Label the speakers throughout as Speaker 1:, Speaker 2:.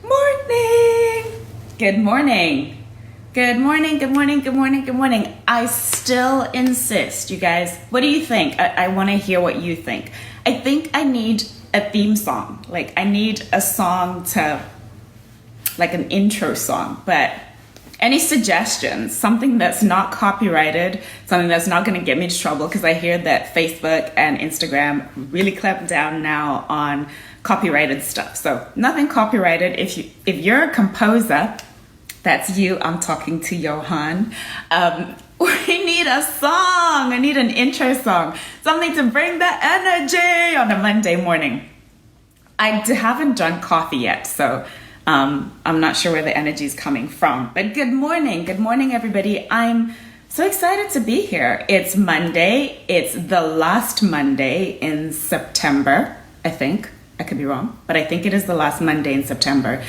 Speaker 1: Morning. Good morning. Good morning, good morning, good morning, good morning. I still insist, you guys. What do you think? I want to hear what you think. I think I need a theme song. Like, I need a song to, like an intro song. But any suggestions? Something that's not copyrighted, something that's not going to get me into trouble, because I hear that Facebook and Instagram really clamp down now on copyrighted stuff. So nothing copyrighted. If you're a composer, that's you. I'm talking to Johan. We need a song. I need an intro song, something to bring the energy on a Monday morning. I haven't done coffee yet, so I'm not sure where the energy is coming from. But good morning, everybody. I'm so excited to be here. It's Monday. It's the last Monday in September, I think. I could be wrong, but I think it is the last Monday in September.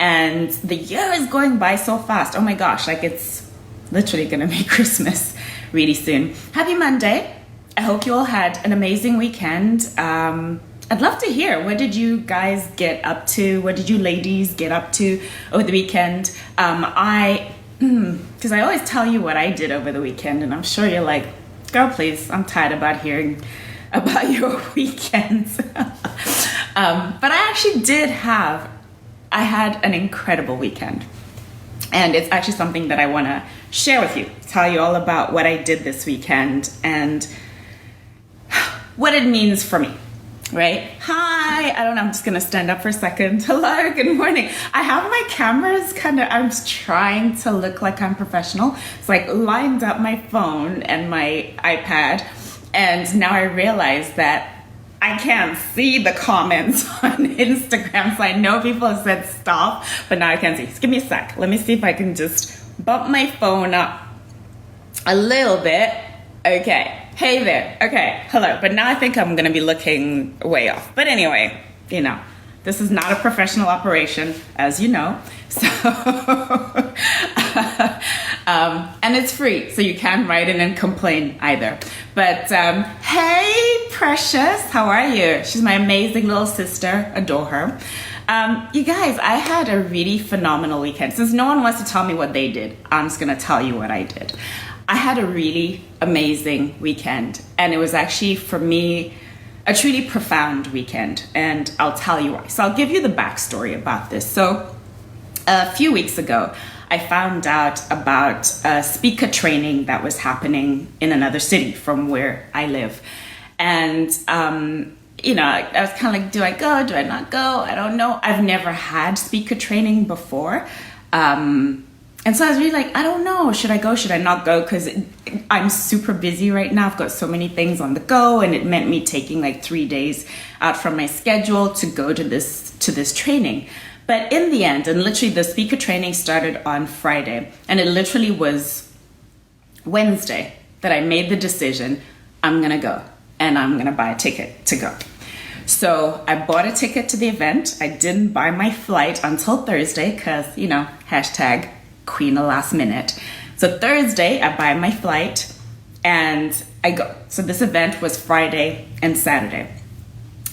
Speaker 1: And the year is going by so fast. Oh my gosh, like it's literally gonna be Christmas really soon. Happy Monday. I hope you all had an amazing weekend. I'd love to hear, what did you guys get up to? What did you ladies get up to over the weekend? Because I always tell you what I did over the weekend, and I'm sure you're like, girl, please, I'm tired about hearing about your weekends. But I actually I had an incredible weekend. And it's actually something that I want to share with you, tell you all about what I did this weekend and what it means for me, right? Hi, I don't know, I'm just going to stand up for a second. Hello, good morning. I have my cameras I'm trying to look like I'm professional. It's like lined up my phone and my iPad. And now I realize that I can't see the comments on Instagram. So I know people have said stop, but now I can't see. Just give me a sec. Let me see if I can just bump my phone up a little bit. Okay. Hey there. Okay. Hello. But now I think I'm going to be looking way off. But anyway, this is not a professional operation, as you know. So, and it's free, so you can't write in and complain either. But hey, Precious, how are you? She's my amazing little sister. Adore her. You guys, I had a really phenomenal weekend. Since no one wants to tell me what they did, I'm just going to tell you what I did. I had a really amazing weekend, and it was actually, for me, a truly profound weekend, and I'll tell you why. So I'll give you the backstory about this. So a few weeks ago, I found out about a speaker training that was happening in another city from where I live. And, I was kind of like, do I go? Do I not go? I don't know. I've never had speaker training before. And so I was really like, I don't know, should I go, should I not go? Because I'm super busy right now. I've got so many things on the go, and it meant me taking like 3 days out from my schedule to go to this training. But in the end, and literally the speaker training started on Friday, and it literally was Wednesday that I made the decision, I'm gonna go, and I'm gonna buy a ticket to go. So I bought a ticket to the event. I didn't buy my flight until Thursday because, hashtag Queen of last minute. So Thursday, I buy my flight and I go. So this event was Friday and Saturday.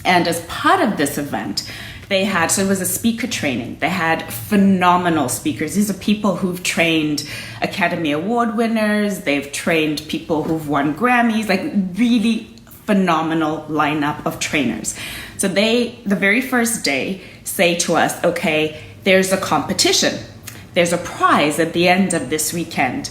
Speaker 1: And as part of this event, so it was a speaker training. They had phenomenal speakers. These are people who've trained Academy Award winners. They've trained people who've won Grammys, like really phenomenal lineup of trainers. So the very first day, say to us, okay, there's a competition. There's a prize at the end of this weekend.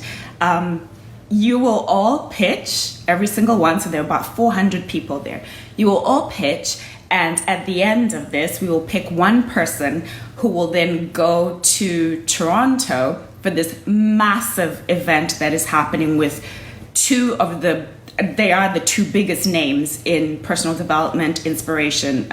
Speaker 1: You will all pitch, every single one, so there are about 400 people there. You will all pitch, and at the end of this, we will pick one person who will then go to Toronto for this massive event that is happening with they are the two biggest names in personal development inspiration,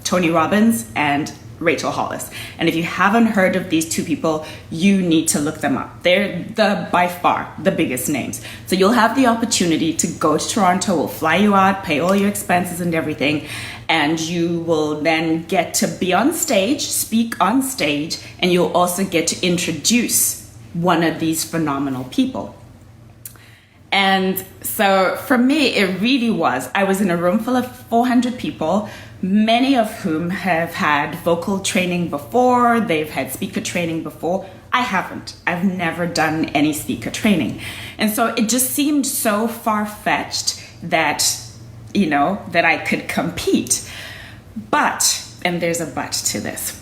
Speaker 1: Tony Robbins and Rachel Hollis. And if you haven't heard of these two people, you need to look them up. They're by far the biggest names. So you'll have the opportunity to go to Toronto. We'll fly you out, pay all your expenses and everything. And you will then get to be on stage, speak on stage, and you'll also get to introduce one of these phenomenal people. And so for me, it really was. I was in a room full of 400 people many of whom have had vocal training before, they've had speaker training before. I haven't. I've never done any speaker training. And so it just seemed so far-fetched that, that I could compete. But, and there's a but to this.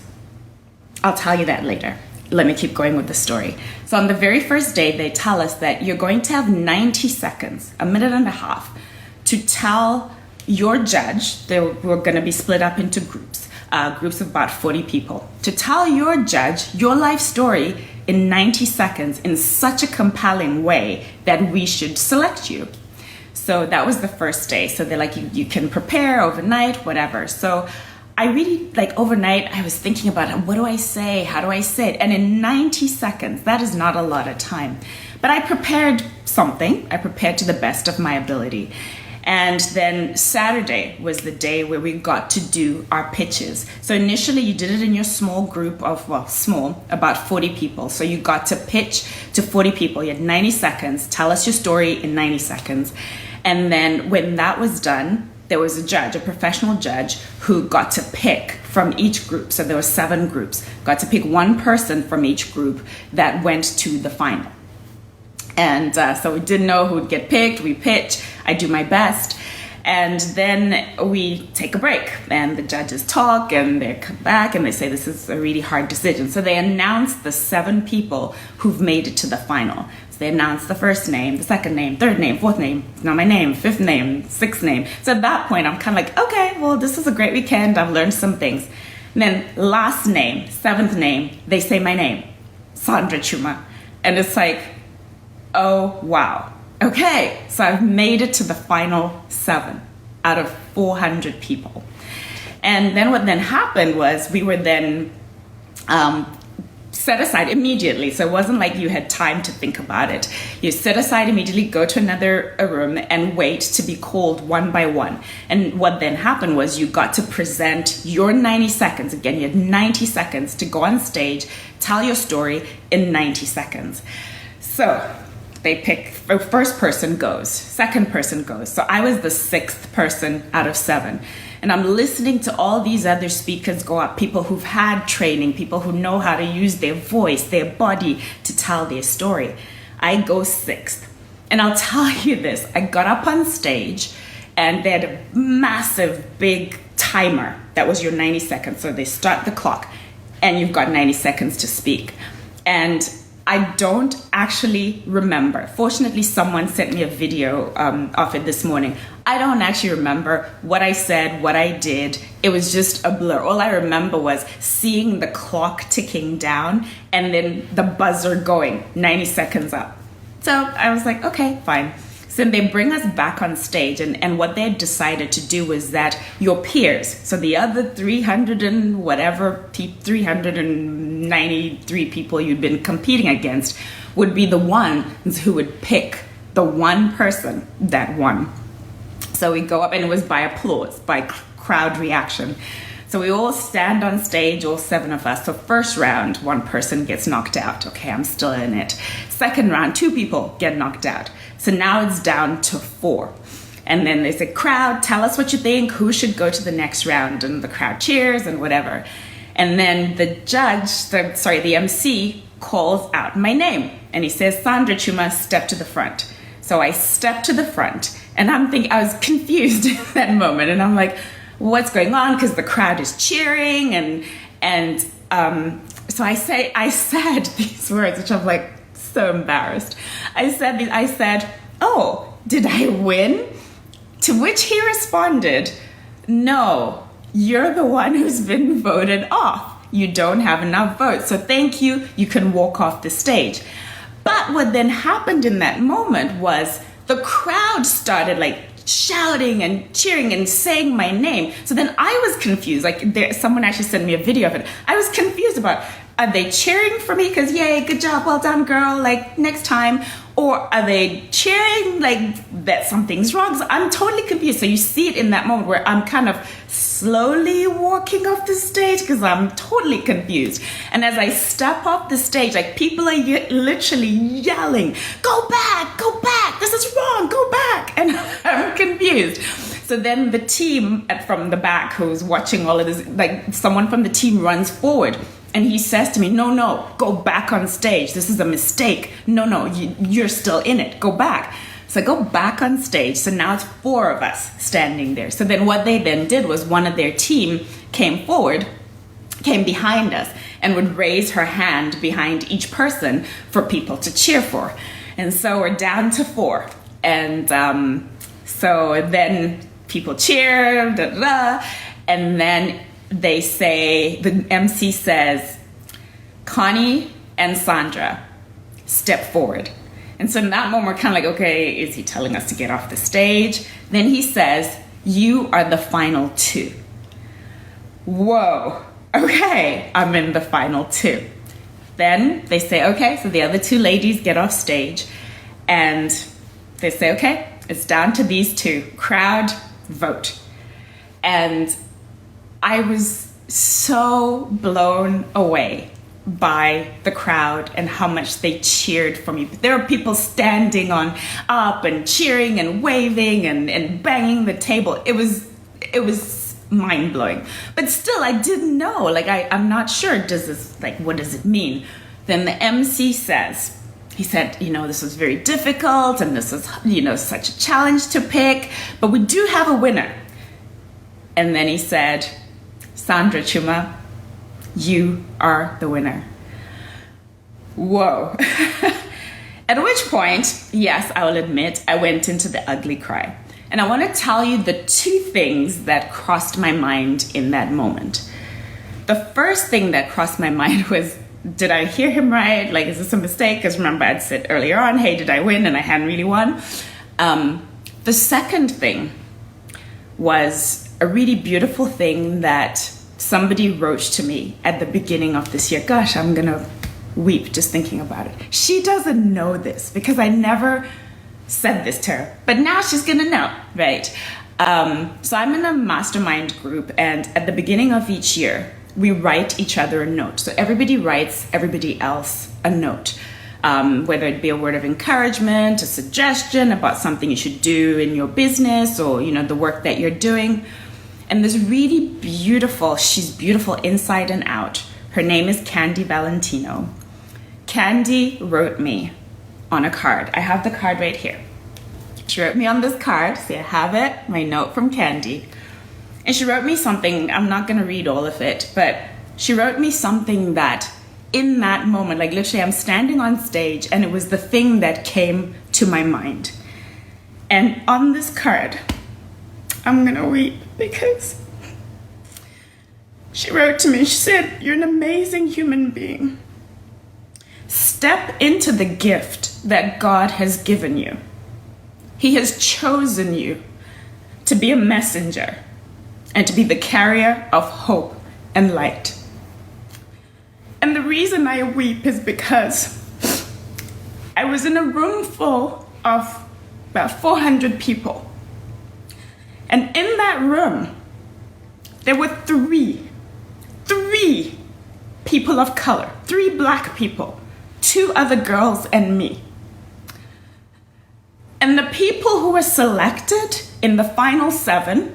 Speaker 1: I'll tell you that later. Let me keep going with the story. So on the very first day, they tell us that you're going to have 90 seconds, a minute and a half, to tell your judge. We're going to be split up into groups of about 40 people, to tell your judge your life story in 90 seconds in such a compelling way that we should select you. So that was the first day. So they're like, you can prepare overnight, whatever. So I really, overnight, I was thinking about what do I say? How do I say it? And in 90 seconds, that is not a lot of time. But I prepared something. I prepared to the best of my ability. And then Saturday was the day where we got to do our pitches. So initially you did it in your small group of, about 40 people. So you got to pitch to 40 people. You had 90 seconds. Tell us your story in 90 seconds. And then when that was done, there was a judge, a professional judge, who got to pick from each group. So there were 7 groups. Got to pick one person from each group that went to the final. And so we didn't know who would get picked. We pitch. I do my best. And then we take a break. And the judges talk and they come back and they say, this is a really hard decision. So they announce the 7 people who've made it to the final. They announced the first name, the second name, third name, fourth name, not my name, fifth name, sixth name. So at that point, I'm kind of like, okay, well, this is a great weekend. I've learned some things. And then last name, 7th name, they say my name, Sandra Chuma. And it's like, oh, wow. Okay, so I've made it to the final 7 out of 400 people. And then what then happened was we were then set aside immediately. So it wasn't like you had time to think about it. You set aside immediately, go to another room and wait to be called one by one. And what then happened was you got to present your 90 seconds. Again, you had 90 seconds to go on stage, tell your story in 90 seconds. So they pick, first person goes, second person goes. So I was the 6th person out of 7. And I'm listening to all these other speakers go up, people who've had training, people who know how to use their voice, their body to tell their story. I go 6th. And I'll tell you this, I got up on stage and they had a massive big timer. That was your 90 seconds. So they start the clock and you've got 90 seconds to speak. And I don't actually remember. Fortunately, someone sent me a video of it this morning. I don't actually remember what I said, what I did. It was just a blur. All I remember was seeing the clock ticking down and then the buzzer going, 90 seconds up. So I was like, okay, fine. So then they bring us back on stage and what they had decided to do was that your peers, so the other 300 and whatever, 393 people you'd been competing against would be the ones who would pick the one person that won. So we go up and it was by applause, by crowd reaction. So we all stand on stage, all 7 of us. So first round, one person gets knocked out. Okay, I'm still in it. Second round, 2 people get knocked out. So now it's down to 4. And then they say, crowd, tell us what you think. Who should go to the next round? And the crowd cheers and whatever. And then the the MC calls out my name. And he says, Sandra Chuma, step to the front. So I step to the front. And I was confused in that moment. And I'm like, what's going on? Because the crowd is cheering. So I said these words, which I'm like so embarrassed. I said, oh, did I win? To which he responded, no, you're the one who's been voted off. You don't have enough votes. So thank you. You can walk off the stage. But what then happened in that moment was the crowd started shouting and cheering and saying my name. So then I was confused. Someone actually sent me a video of it. I was confused about, are they cheering for me because, yay, good job, well done, girl, next time? Or are they cheering that something's wrong? So I'm totally confused. So you see it in that moment where I'm kind of slowly walking off the stage because I'm totally confused. And as I step off the stage, people are literally yelling, go back, this is wrong, go back. And I'm confused. So then the team from the back who's watching all of this, like someone from the team runs forward and he says to me, no, go back on stage. This is a mistake. No, you're still in it. Go back. So I go back on stage. So now it's 4 of us standing there. So then what they then did was one of their team came behind us and would raise her hand behind each person for people to cheer for. And so we're down to 4. And so then people cheer, and then they say, the MC says, Connie and Sandra, step forward. And so in that moment, we're kind of like, okay, is he telling us to get off the stage? Then he says, you are the final 2. Whoa, okay, I'm in the final 2. Then they say, okay, so the other 2 ladies get off stage and they say, okay, it's down to these 2. Crowd, vote. And I was so blown away by the crowd and how much they cheered for me. There were people standing up and cheering and waving and banging the table. It was mind-blowing. But still, I didn't know. Like, I'm not sure, what does it mean? Then the MC says, he said, this was very difficult and this is, such a challenge to pick, but we do have a winner. And then he said, Sandra Chuma, you are the winner. Whoa. At which point, yes, I will admit, I went into the ugly cry. And I want to tell you the 2 things that crossed my mind in that moment. The first thing that crossed my mind was, did I hear him right? Like, is this a mistake? Because remember, I'd said earlier on, hey, did I win? And I hadn't really won. The second thing was a really beautiful thing that somebody wrote to me at the beginning of this year. Gosh, I'm going to weep just thinking about it. She doesn't know this because I never said this to her, but now she's going to know, right? So I'm in a mastermind group, and at the beginning of each year, we write each other a note. So everybody writes everybody else a note, whether it be a word of encouragement, a suggestion about something you should do in your business or, the work that you're doing. And this really beautiful, she's beautiful inside and out. Her name is Candy Valentino. Candy wrote me on a card. I have the card right here. She wrote me on this card. See, I have it, my note from Candy. And she wrote me something, I'm not going to read all of it, but she wrote me something that in that moment, like literally I'm standing on stage and it was the thing that came to my mind. And on this card, I'm going to weep because she wrote to me, she said, you're an amazing human being. Step into the gift that God has given you. He has chosen you to be a messenger and to be the carrier of hope and light. And the reason I weep is because I was in a room full of about 400 people. And in that room, there were three people of color, 3 black people, 2 other girls and me. And the people who were selected in the final 7,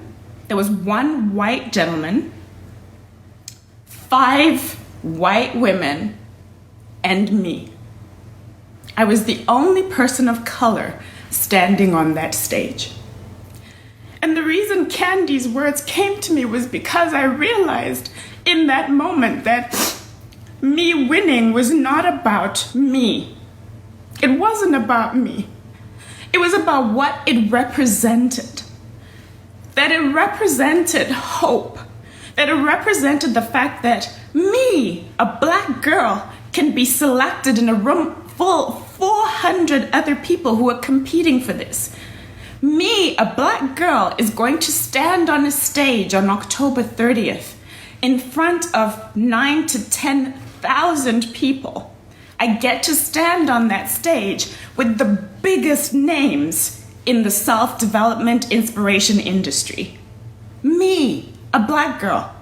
Speaker 1: there was 1 white gentleman, 5 white women, and me. I was the only person of color standing on that stage. And the reason Candy's words came to me was because I realized in that moment that me winning was not about me. It wasn't about me. It was about what it represented. That it represented hope. That it represented the fact that me, a black girl, can be selected in a room full of 400 other people who are competing for this. Me, a black girl, is going to stand on a stage on October 30th in front of 9,000 to 10,000 people. I get to stand on that stage with the biggest names in the self-development inspiration industry. Me, a black girl.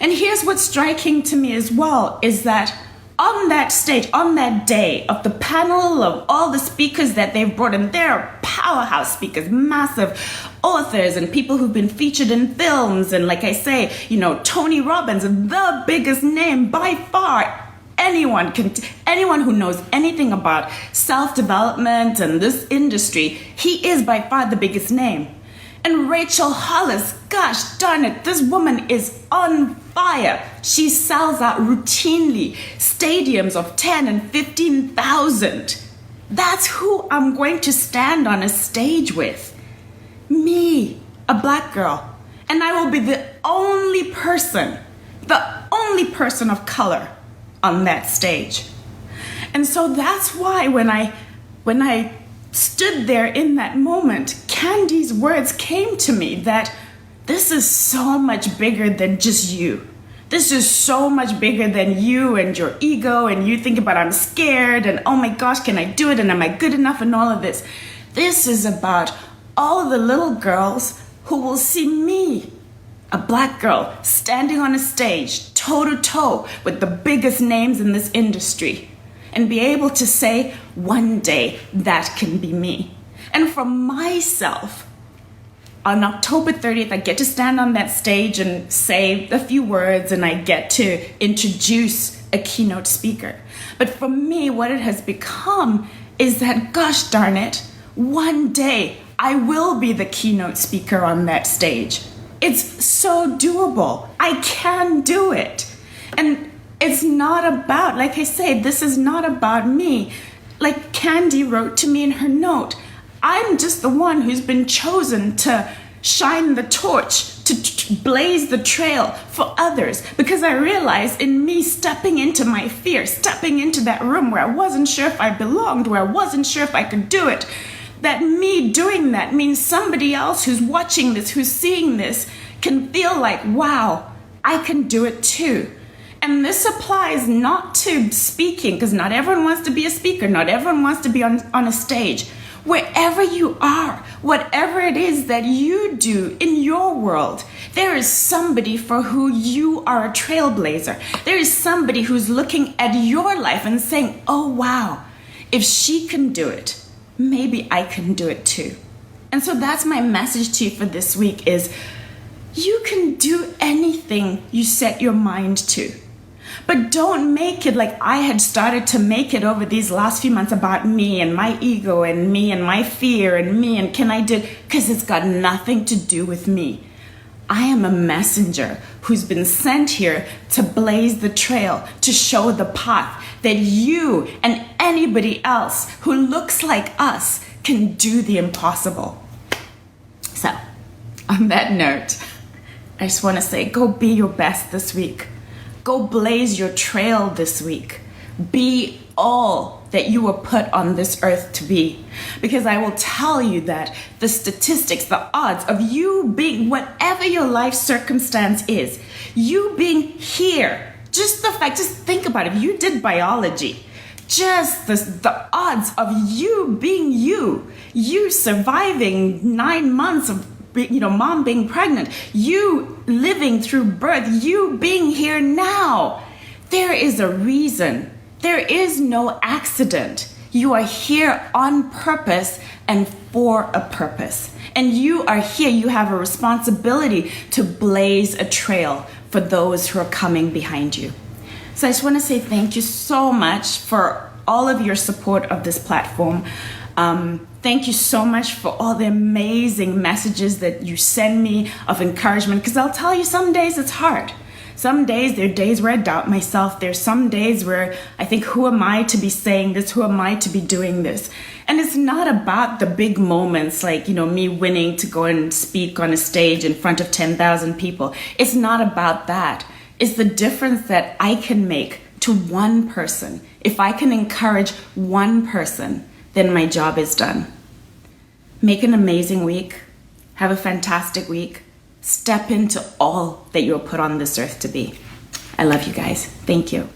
Speaker 1: And here's what's striking to me as well, is that on that stage, on that day of the panel of all the speakers that they've brought in, they're powerhouse speakers, massive authors and people who've been featured in films. And like I say, Tony Robbins, the biggest name by far. Anyone who knows anything about self-development and this industry, he is by far the biggest name. And Rachel Hollis, gosh darn it, this woman is on fire. She sells out routinely stadiums of 10 and 15,000. That's who I'm going to stand on a stage with. Me, a black girl. And I will be the only person of color on that stage. And so that's why when I stood there in that moment, Candy's words came to me that this is so much bigger than just you. This is so much bigger than you and your ego, and you think about I'm scared and oh my gosh, can I do it, and am I good enough, and all of this. This is about all the little girls who will see me, a black girl, standing on a stage toe to toe with the biggest names in this industry, and be able to say, one day that can be me. And for myself, on October 30th, I get to stand on that stage and say a few words, and I get to introduce a keynote speaker. But for me, what it has become is that, gosh darn it, one day I will be the keynote speaker on that stage. It's so doable. I can do it. And it's not about, like I say, this is not about me. Like Candy wrote to me in her note, I'm just the one who's been chosen to shine the torch, to blaze the trail for others, because I realized in me stepping into my fear, stepping into that room where I wasn't sure if I belonged, where I wasn't sure if I could do it, that me doing that means somebody else who's watching this, who's seeing this, can feel like, wow, I can do it too. And this applies not to speaking, because not everyone wants to be a speaker. Not everyone wants to be on a stage. Wherever you are, whatever it is that you do in your world, there is somebody for who you are a trailblazer. There is somebody who's looking at your life and saying, oh, wow, if she can do it, maybe I can do it too. And so that's my message to you for this week is you can do anything you set your mind to. But don't make it like I had started to make it over these last few months about me and my ego and me and my fear and me and can I do, because it's got nothing to do with me. I am a messenger who's been sent here to blaze the trail, to show the path that you and anybody else who looks like us can do the impossible. So, on that note, I just want to say, go be your best this week. Go blaze your trail this week. Be all that you were put on this earth to be. Because I will tell you that the statistics, the odds of you being whatever your life circumstance is, you being here, just think about it. If you did biology, just the odds of you being you surviving 9 months of mom being pregnant, you living through birth, you being here now. There is a reason. There is no accident. You are here on purpose and for a purpose. And you are here. You have a responsibility to blaze a trail for those who are coming behind you. So I just want to say thank you so much for all of your support of this platform. Thank you so much for all the amazing messages that you send me of encouragement, because I'll tell you, some days it's hard. Some days, there are days where I doubt myself. There's some days where I think, who am I to be saying this? Who am I to be doing this? And it's not about the big moments like, me winning to go and speak on a stage in front of 10,000 people. It's not about that. It's the difference that I can make to one person. If I can encourage one person, then my job is done. Make an amazing week. Have a fantastic week. Step into all that you're put on this earth to be. I love you guys. Thank you.